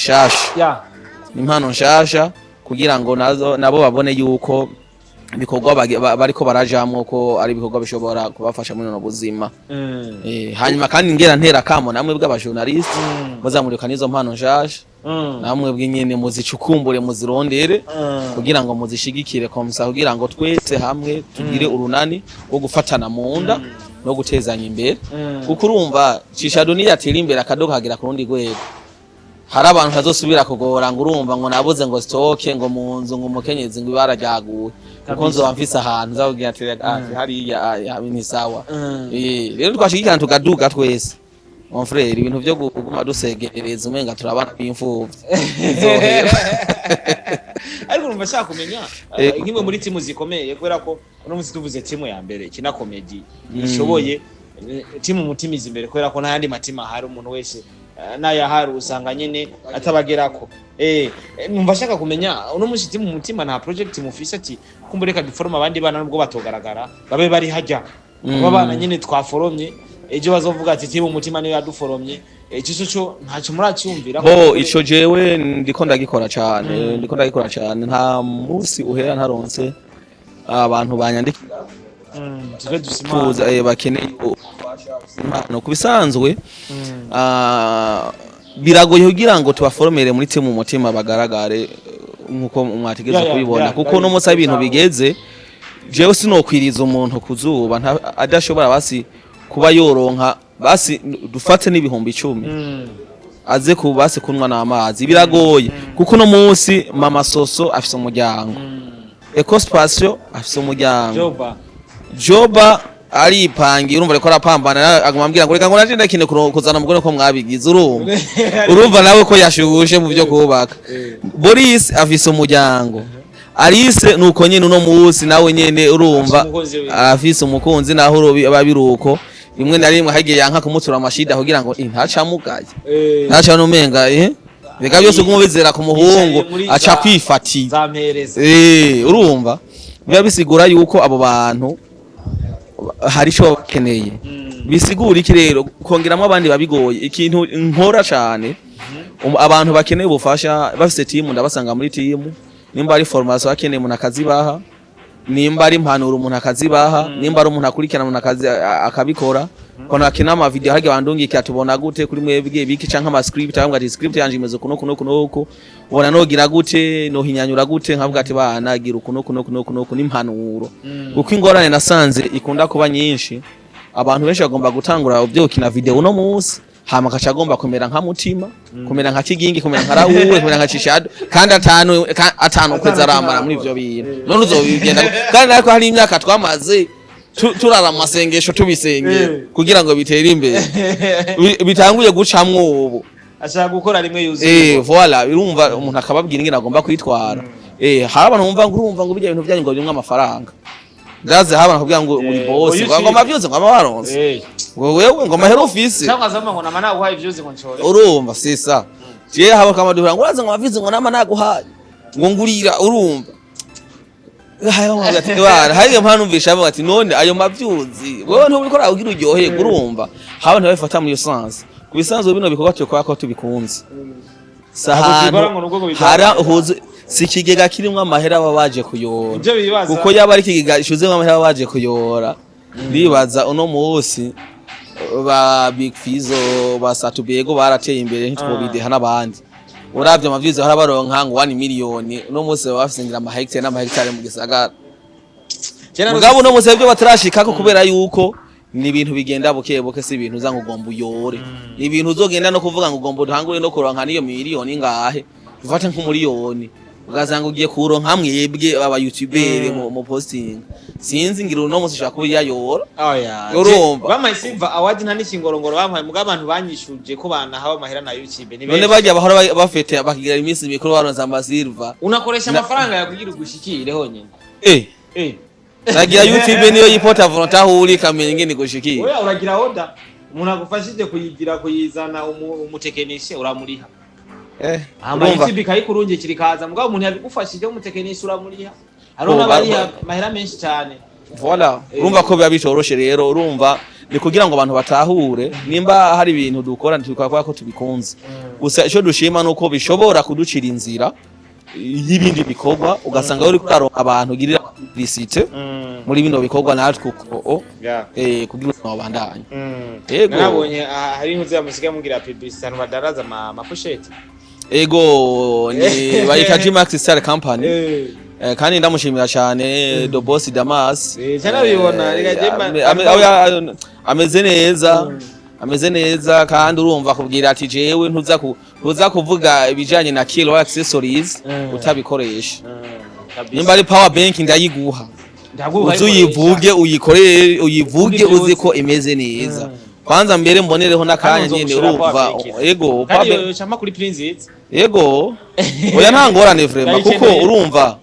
nshasha kugira ngo nabo babone yuko bikorwa bariko barajamwo ko ari bikorwa bishobora kubafasha muri no buzima hanyuma kandi ngera ntera kamo namwe bw'abajournalist bazamurika nizo mpano nshasha namwe bw'inyene muzicukumbure muzirondere kugira ngo muzishigikire komsa kugira ngo twese hamwe tugire urunani wo gufatana mu nda no gutezanya imbere kuko urumva CISHA duniya atera imbere akadoka hagira ku rundi rwego hari abantu bazosubira kugora ngo urumva ngo nabuze ngo stoke ngo mu nzu ngo umukenyezi ngo barajyaguye kuko nzo bamfise ahantu zavugira ati hari ya bini sawa rero twashigikana tugaduga twese mon frère ibintu byo guma dusegerereza umenga turabana b'imfuvyi ariko urumva shaka kumenya nkimwe muri timu zikomeye kubera ko uno musi tuvuze timu ya mbere kina comedy ishoboye timu mutimiza imbere kubera ko n'ayandi matima hari umuntu wese naya hari usanga nyene atabagerako numva shaka kumenya uno musi timu mutima na project mufise ati kumbureka duforma abandi bana nubwo batogaragara babe bari hajya aba bana nyene twaforomye ejo bazovuga ati timu mutima niyo yaduforomye ico ntacyo muracyumvira bo ico jewe ndiko ndagikora cyane nta musi uhera ntaronse abantu banyandikira tuve dusimaza bakeneye no kubisanzwe biragoye kugira ngo tubaforomere muri timu mutima bagaragare nkuko mwategeza kubibona kuko no musa ibintu bigeze jewe sinokwiriza umuntu kuzuba adashobora basi kuba yoronka basi dufate n'ibihumbi 10 aze kubase kunwa n'amazi biragoye kuko no munsi mama soso afise umuryango Ecospatio afise umuryango Joba ari ipangi urumva reko arapambana agumambwira ngo reka ngo naje ndakine kuzana umugore ko mwabigize urumva nawe ko yashugushe mu byo kubaka Boris afise umuryango Alice nuko nyine uno munsi nawe nyene urumva afise umukunzi naho babiruko rimwe na rimwe hagiye yanka kumutura amashida kugira ngo ntacamugaye ntaca numenga reka byose kumubizera ku muhungu aca kwifatiza urumva biba bisigura yuko abo bantu hari cyo bakeneye bisigura iki rero kongeramo abandi babigoye ikintu nkora cyane abantu bakeneye ubufasha bafite team ndabasanga muri team nimba ari formation akeneye umuntu akazibaha nimba ari impanuro umuntu akazibaha nimba ari umuntu akurikirana umuntu akazi akabikora kono akina ama video hage bandungike atubona gute kuri mwebwe biki canka ama script cyangwa ati script yanje imeze kuno ubona nogira gute no hinyanyura gute nkavuga ati banagira kuno n'impanuro uko ingorane nasanze ikunda kuba nyinshi abantu benshi bagomba gutangura ubyokina video uno munsi hama kacagomba kumera nka mutima kumera nka kigingi kumera nka rawuwe kumera nka CISHA kandi atanu kweza ramara muri ivyo bintu none uzobigenda kandi ariko hari imyaka twamaze turara amasengesho tubisengera kugira ngo bitere imbere bitanguye gucamwo ubu ashaka gukora rimwe yuzuye voilà urumva umuntu akababwira ingene agomba kwitwara hari abantu bumva ngo urumva ngo bijya ibintu byanyu ngo birimwe amafaranga ndaze habana kugira ngo uri boss ngo amavyuze ngo amabaronse ngo wewe ngo mahera office cyangwa zama ngo namana uhaye ivyuze ngo nchore urumva sisa je haba kama duhura ngo uraza ngo amavyuze ngo namana naguhaye ngo ngurira urumva hayo mwagati bara hayo mpano umvisha abo ati none ayo mavyuzi wewe ntubikora ugira uryohe urumva haba ntabifata muri essence kubisanzwe bino bikorwa cyo kwa ko tubikunze sahano hara huze sikigega kirimwe amahera babaje kuyora kuko yaba ari kigega ishuze amahera babaje kuyora bibaza uno munsi ba Big Fizo ba Atubwiye barateye imbere ntitwobideha nabandi uravye amavyizo harabaronka ngo 1 miliyoni uno munsi bafisingira ama hectare n'ama hectare mu gisagara mugabo uno munsi byo batarashikako kubera yuko ni ibintu bigenda buke si ibintu za ngugomba uyore ni ibintu uzogenda no kuvuga ngo ugomba duhangure no kuronka niyo miliyoni ngahe ufata nk'umuliyoni ugazanga ugiye kuronka mwebwe aba YouTuber mu posting sinzi ngira uno munsi shaka kubiyayora urumva bamaye Silver Award nta n'ikingorongoro bamaye mugabo abantu banyishuje ko bana haba mahera na YouTube none bajya bahora bafete bakigira iminsi mikuru baronza ama Silver unakoresha amafaranga yakugira ugushikire honyine nagira YouTube niyo yipota volontaire uri kamenye ngene gushikira oya uragira order umuntu agufashije kuyigira kuyizana umutekenishe uramuriha YouTube kayikurunje kirikaza mugabo umuntu yabigufashije umutekenishe uramuriha arona bari mahera menshi cyane voilà urumva ko biba bitoroshe rero urumva ni kugira ngo abantu batahure nimba hari ibintu dukora ntitwakwa ko tubikunze gusa ico dushima nuko bishobora kuducira inzira y'ibindi bikorwa ugasanga uri kuronka abantu girira publicité muri bino bikorwa natwe uko kugira ngo babandanye yego nabonye hari intu za musika mugira publicité abantu badaraza ama pochette ego ni bayita G-Max Star Company kandi ndamushimira cyane do boss Damas cyane bibona ameze neza kandi urumva kubwira ati jewe ntuza kuvuga ibijanye na kilo accessories utabikoresha nimba ari power bank ndayiguha uzuyivuge uyivuge uzi ko imeze neza kwanza mbere mbonereho nakanya nyene urumva ego kandi chama kuri Prince ego oya ntangorane vraiment kuko urumva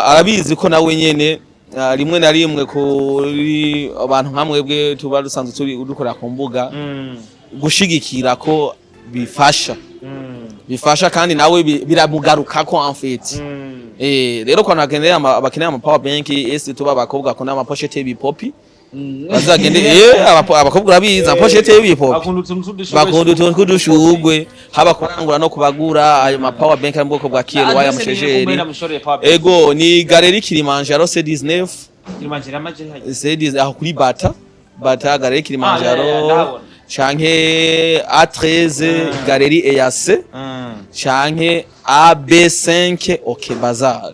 arabizi ko nawe nyene rimwe na rimwe kuri abantu nkamwebwe tuba dusanzwe turi dukora ku mbuga gushigikira ko bifasha kandi nawe biramugaruka ko en fait rero kwa nagendera abakeneye ama power bank tuba bakobwa ko n'ama pochette bipopi bazagende abakobwa urabiza pochette y'ibipopi bakunda utuntu kudushugwe haba kurangura no kubagura ayo ma power bank mu bwoko bwa kilo waya mushejeri ego ni Galerie Kilimanjaro C19 aho kuri bata Galerie Kilimanjaro canke A13 Galerie EAC canke AB5 OK Bazar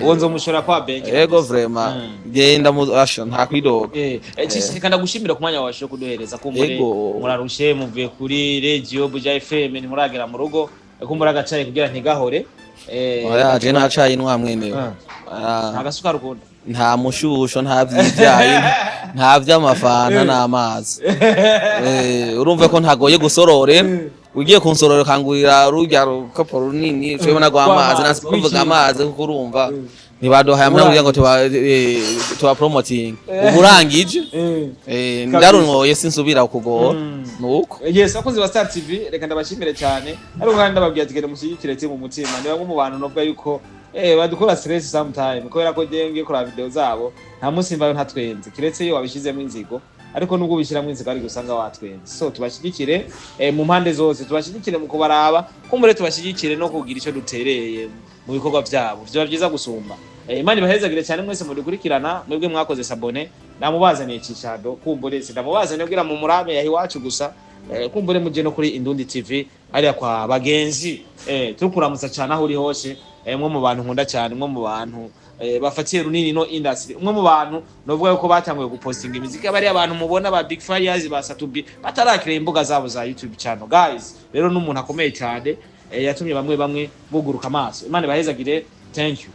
wonzo mushora kwa bank ego vraiment genda mu asha nta kwidoga kandi gushimira ku mwanya washo kuduhereza kumbure murarushe muvuye kuri radio Buja FM ni muragera mu rugo kumbura agacaye kugira ntigahore oya je nacaye nwa mwene agasuka rukundo nta mushusho nta vyivyaye nta vy'amafana n'amazi urumva ko ntagoye gusorore ugiye kunsorora kangurira rujya rukapo runini twebona gwa amazi nasivuga amazi kuko urumva nibadohaye amana kugira ngo tuba promoting uburangije ndarunwoye sinsubira kugora nuko yes akoze wa Star TV reka ndabashimire cyane ariko kandi ndababwiye tigere mushyigikire mu mutima ni bamwe mu bantu novuga yuko badukora stress sometime kubera ko ngiye kora video zabo nta munsi mbayo ntatwenze kiretse iyo wabishizemo inzigo ariko nubwo bishyiramo inzigo ari gusanga watwenze so tubashigikire mu mpande zose tubashigikire mu kubaraba kumbure tubashigikire no kugira ico dutereye mu bikorwa byabo byo byiza gusumba Imana ibahezagire cyane mwese mudukurikirana mwebwe mwakoze sabone namubazaniye cicado kumbure ndamubazaniye kugira mu murame yahi wacu gusa kumbure muje no kuri Indundi TV ari kwa bagenzi tukuramutsa cyane aho uri hose mwe mu bantu nkunda cyane mwe mu bantu bafatiye runini no industry umwe mu bantu novuga yuko batanguye gupostinga imiziki abari abantu mubona ba Big Fires ba Atubwiye batarakira imbuga zabo za YouTube channel guys rero n'umuntu akomeye cyane yatumye bamwe buguruka amaso Imana ibahezagire thank you.